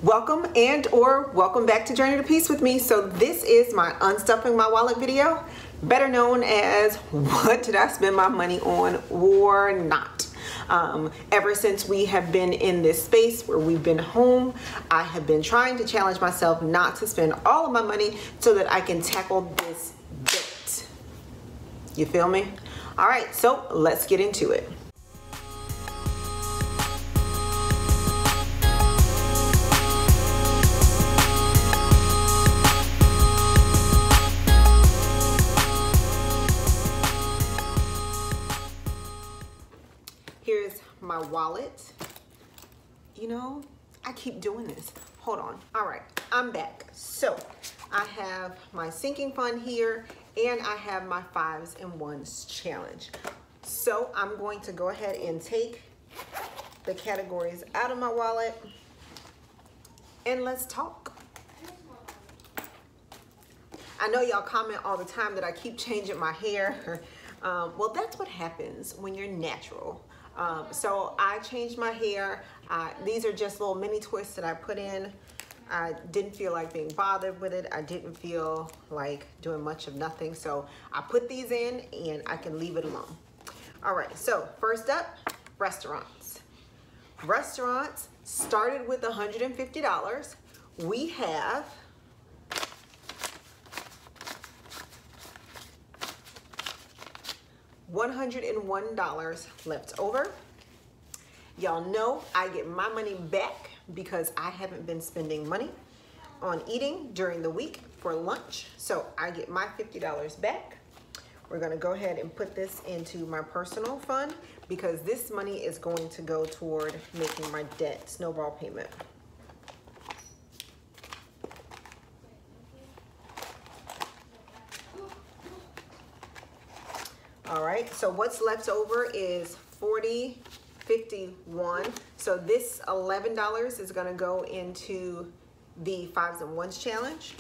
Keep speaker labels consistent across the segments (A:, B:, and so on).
A: Welcome welcome back to Journey to Peace with me. So this is my unstuffing my wallet video, better known as what did I spend my money on or not. Ever since we have been in this space where we've been home, I have been trying to challenge myself not to spend all of my money so that I can tackle this debt. You feel me? All right, so let's get into it. Here's my wallet. You know, I keep doing this. Hold on. All right, I'm back. So I have my sinking fund here and I have my 5s and 1s challenge. So I'm going to go ahead and take the categories out of my wallet and let's talk. I know y'all comment all the time that I keep changing my hair. Well, that's what happens when you're natural. So I changed my hair. These are just little mini twists that I put in. I didn't feel like being bothered with it. I didn't feel like doing much of nothing. So I put these in and I can leave it alone. All right, so first up, restaurants. Restaurants started with $150. We have $101 left over. Y'all know I get my money back because I haven't been spending money on eating during the week for lunch. So I get my $50 back. We're gonna go ahead and put this into my personal fund because this money is going to go toward making my debt snowball payment. All right, so what's left over is $40.51. So this $11 is gonna go into the 5s and 1s challenge.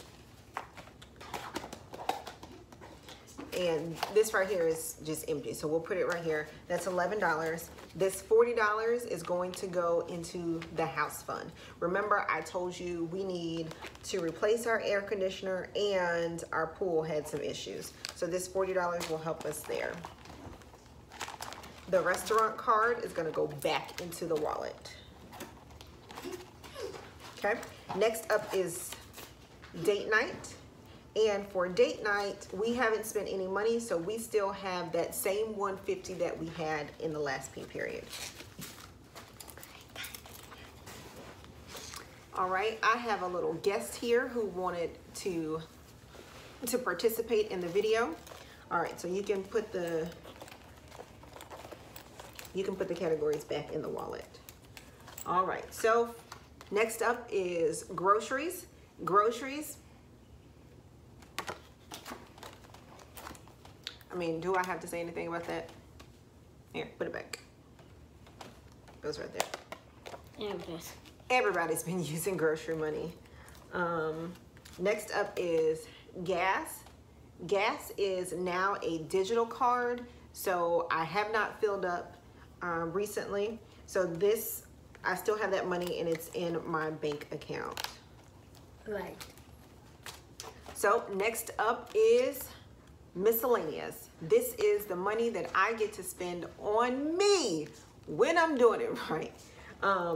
A: And this right here is just empty, so we'll put it right here. That's $11. This $40 is going to go into the house fund. Remember, I told you we need to replace our air conditioner and our pool had some issues. So this $40 will help us there. The restaurant card is gonna go back into the wallet. Okay, next up is date night. And for date night, we haven't spent any money, so we still have that same $150 that we had in the last pay period. All right, I have a little guest here who wanted to participate in the video. All right, so you can put the categories back in the wallet. All right, so next up is groceries. Groceries. I mean, do I have to say anything about that? Here, put it back. Goes right there. Everybody's been using grocery money. Next up is gas. Gas is now a digital card, so I have not filled up recently. So this, I still have that money and it's in my bank account.
B: Right.
A: So next up is miscellaneous. This is the money that I get to spend on me when I'm doing it right.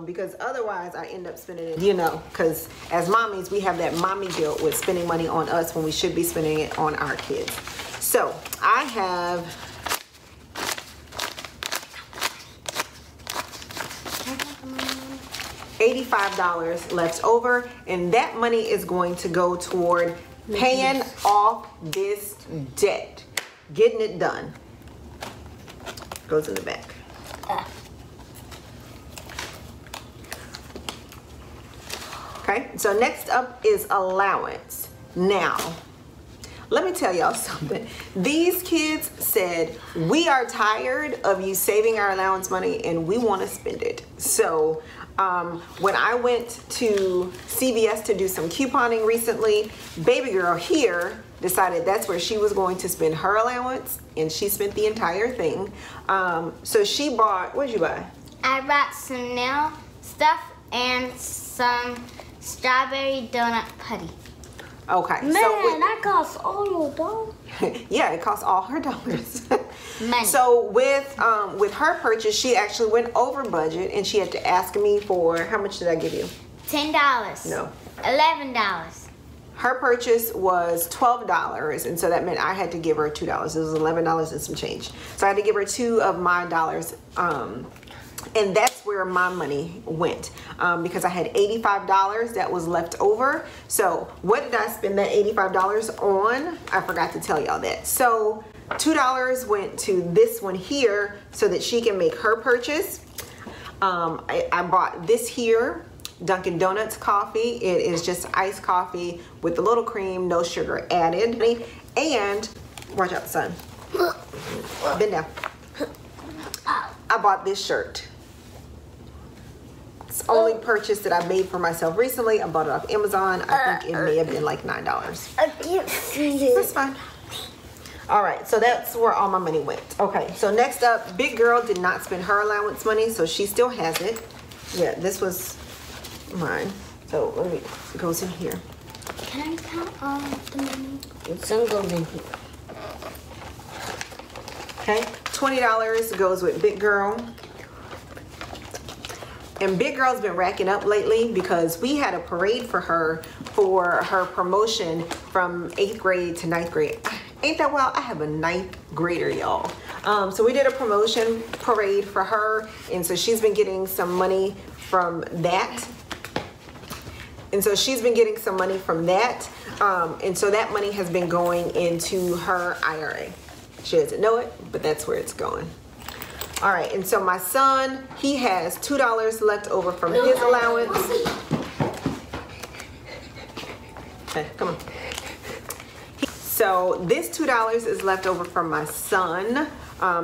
A: Because otherwise I end up spending it, you know, because as mommies, we have that mommy guilt with spending money on us when we should be spending it on our kids. So I have $85 left over, and that money is going to go toward paying off this debt, getting it done. Goes in the back. Okay, so next up is allowance. Now, let me tell y'all something. These kids said, we are tired of you saving our allowance money and we want to spend it. So when I went to CVS to do some couponing recently, baby girl here decided that's where she was going to spend her allowance, and she spent the entire thing. So she bought, what did you buy?
B: I bought some nail stuff and some strawberry donut putty.
A: Okay.
B: Man, that costs all your dollars.
A: Yeah, it costs all her dollars.
B: Money.
A: So with her purchase, she actually went over budget, and she had to ask me for, how much did I give you?
B: $10.
A: No.
B: $11.
A: Her purchase was $12, and so that meant I had to give her $2. It was $11 and some change. So I had to give her $2 of my dollars, and that's where my money went, because I had $85 that was left over. So what did I spend that $85 on? I forgot to tell y'all that. So $2 went to this one here so that she can make her purchase. I bought this here, Dunkin' Donuts coffee. It is just iced coffee with a little cream, no sugar added. And watch out, son. Bend down. I bought this shirt. It's the only purchase that I made for myself recently. I bought it off Amazon. I think it may have been like $9.
B: I can't see it.
A: That's fine. All right, so that's where all my money went. Okay, so next up, Big Girl did not spend her allowance money, so she still has it. Yeah, this was mine. So let me, it goes in here.
B: Can I count all the money?
C: Some goes in here.
A: Okay, $20 goes with Big Girl. And Big Girl's been racking up lately because we had a parade for her promotion from 8th grade to 9th grade. Ain't that well? I have a 9th grader, y'all. So we did a promotion parade for her, and so she's been getting some money from that. And so that money has been going into her IRA. She doesn't know it, but that's where it's going. All right, and so my son, he has $2 left over from his allowance. Okay, come on. So this $2 is left over from my son.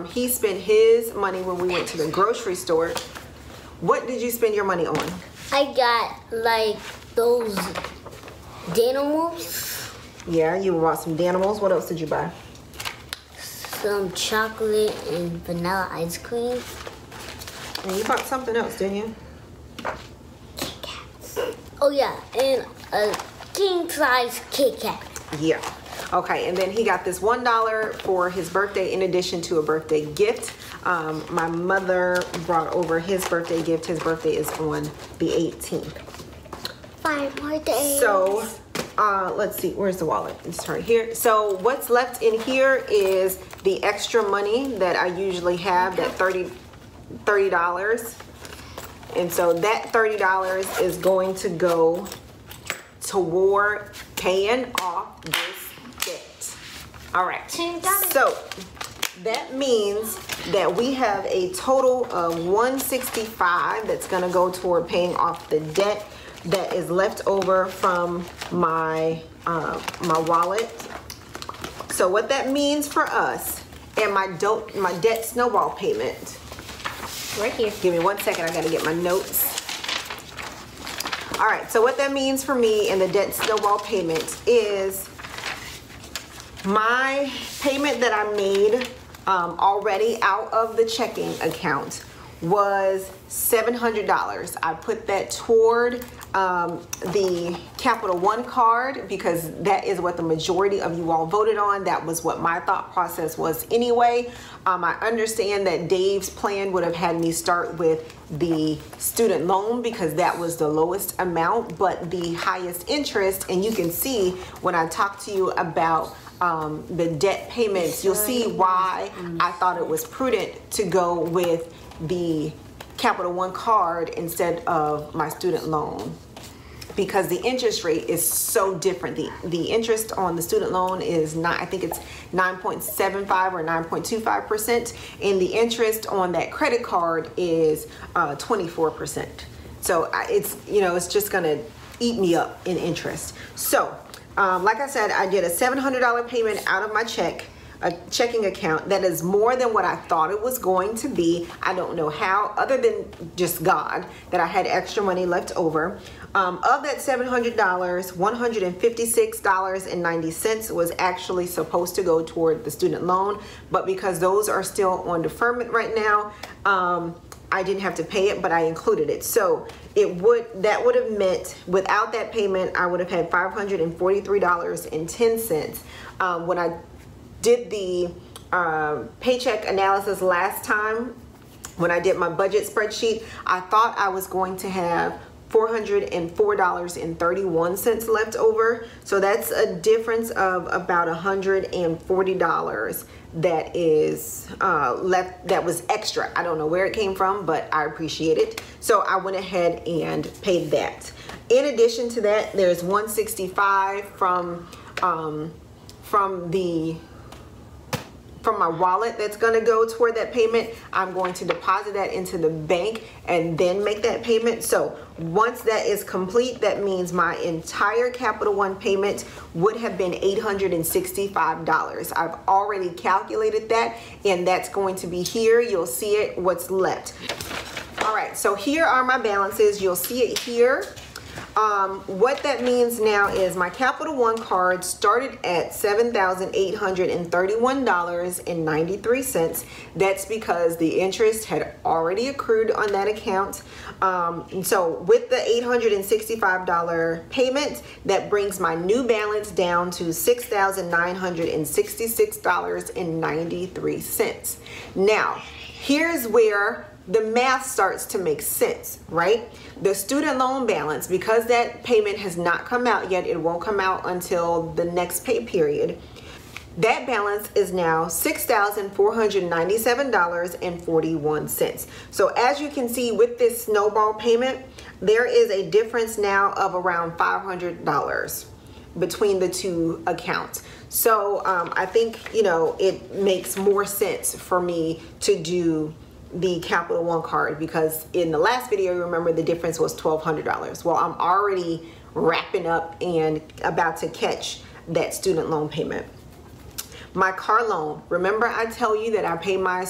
A: He spent his money when we went to the grocery store. What did you spend your money on?
C: I got like those Danimals.
A: Yeah, you bought some Danimals. What else did you buy?
C: Some chocolate and vanilla ice cream.
A: And you bought something else, didn't you?
C: Kit Kats. Oh yeah, and a king size Kit Kat.
A: Yeah. Okay, and then he got this $1 for his birthday in addition to a birthday gift. My mother brought over his birthday gift. His birthday is on the 18th.
C: 5 more days.
A: So, let's see, where's the wallet? It's right here. So what's left in here is the extra money that I usually have, that $30. And so that $30 is going to go toward paying off this debt. All right. So that means that we have a total of $165 that's going to go toward paying off the debt that is left over from my my wallet. So what that means for us, and my debt snowball payment.
C: Right here.
A: Give me 1 second, I gotta get my notes. All right, so what that means for me and the debt snowball payment is my payment that I made already out of the checking account was $700. I put that toward the Capital One card because that is what the majority of you all voted on. That was what my thought process was anyway. I understand that Dave's plan would have had me start with the student loan because that was the lowest amount, but the highest interest, and you can see when I talk to you about the debt payments, you'll see why I thought it was prudent to go with the Capital One card instead of my student loan, because the interest rate is so different. The interest on the student loan is not, I think it's 9.75 or 9.25%, and the interest on that credit card is 24%. So it's, you know, it's just gonna eat me up in interest. So like I said, I did a $700 payment out of my checking account. That is more than what I thought it was going to be. I don't know how, other than just God, that I had extra money left over. Of that $700, $156.90 was actually supposed to go toward the student loan, but because those are still on deferment right now, I didn't have to pay it, but I included it. So that would have meant without that payment, I would have had $543.10. When I did the paycheck analysis last time, when I did my budget spreadsheet, I thought I was going to have $404.31 left over. So that's a difference of about $140 that is left, that was extra. I don't know where it came from, but I appreciate it. So I went ahead and paid that. In addition to that, there's $165 from my wallet that's going to go toward that payment. I'm going to deposit that into the bank and then make that payment. So once that is complete, that means my entire Capital One payment would have been $865. I've already calculated that, and that's going to be here. You'll see it, what's left. All right, so here are my balances. You'll see it here. What that means now is my Capital One card started at $7,831.93. That's because the interest had already accrued on that account. So with the $865 payment, that brings my new balance down to $6,966.93. Now, here's where the math starts to make sense, right? The student loan balance, because that payment has not come out yet, it won't come out until the next pay period. That balance is now $6,497.41. So as you can see with this snowball payment, there is a difference now of around $500 between the two accounts. So I think, you know, it makes more sense for me to do the Capital One card, because in the last video, remember, the difference was $1,200. Well, I'm already wrapping up and about to catch that student loan payment. My car loan, remember I tell you that I pay my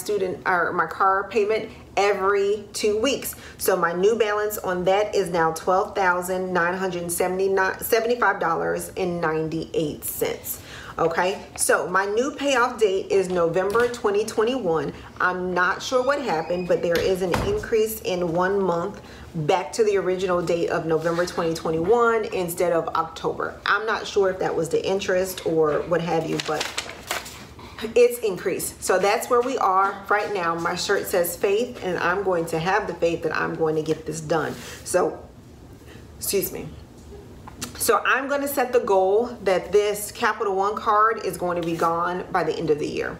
A: my car payment every 2 weeks. So my new balance on that is now $12,975.98. Okay, so my new payoff date is November 2021. I'm not sure what happened, but there is an increase in 1 month back to the original date of November 2021 instead of October. I'm not sure if that was the interest or what have you, but it's increased. So that's where we are right now. My shirt says faith, and I'm going to have the faith that I'm going to get this done. So, excuse me. So I'm going to set the goal that this Capital One card is going to be gone by the end of the year.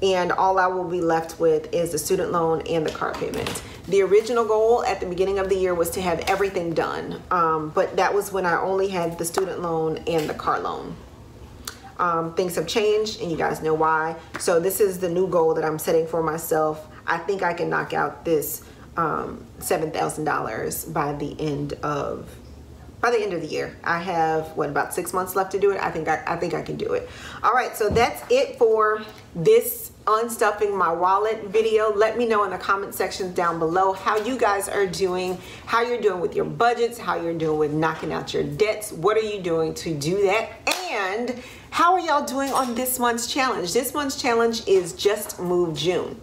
A: And all I will be left with is the student loan and the car payment. The original goal at the beginning of the year was to have everything done. But that was when I only had the student loan and the car loan. Things have changed, and you guys know why. So this is the new goal that I'm setting for myself. I think I can knock out this $7,000 by the end of the year. I have what, about 6 months left to do it. I think I can do it. All right, so that's it for this unstuffing my wallet video. Let me know in the comment sections down below how you guys are doing, how you're doing with your budgets, how you're doing with knocking out your debts. What are you doing to do that? And how are y'all doing on this month's challenge? This month's challenge is Just Move June.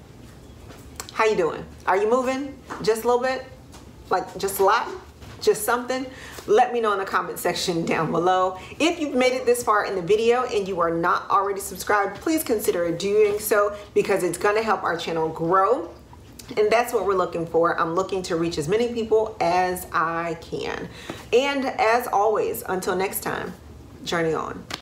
A: How you doing? Are you moving just a little bit? Like just a lot? Just something? Let me know in the comment section down below. If you've made it this far in the video and you are not already subscribed, please consider doing so, because it's going to help our channel grow. And that's what we're looking for. I'm looking to reach as many people as I can. And as always, until next time, journey on.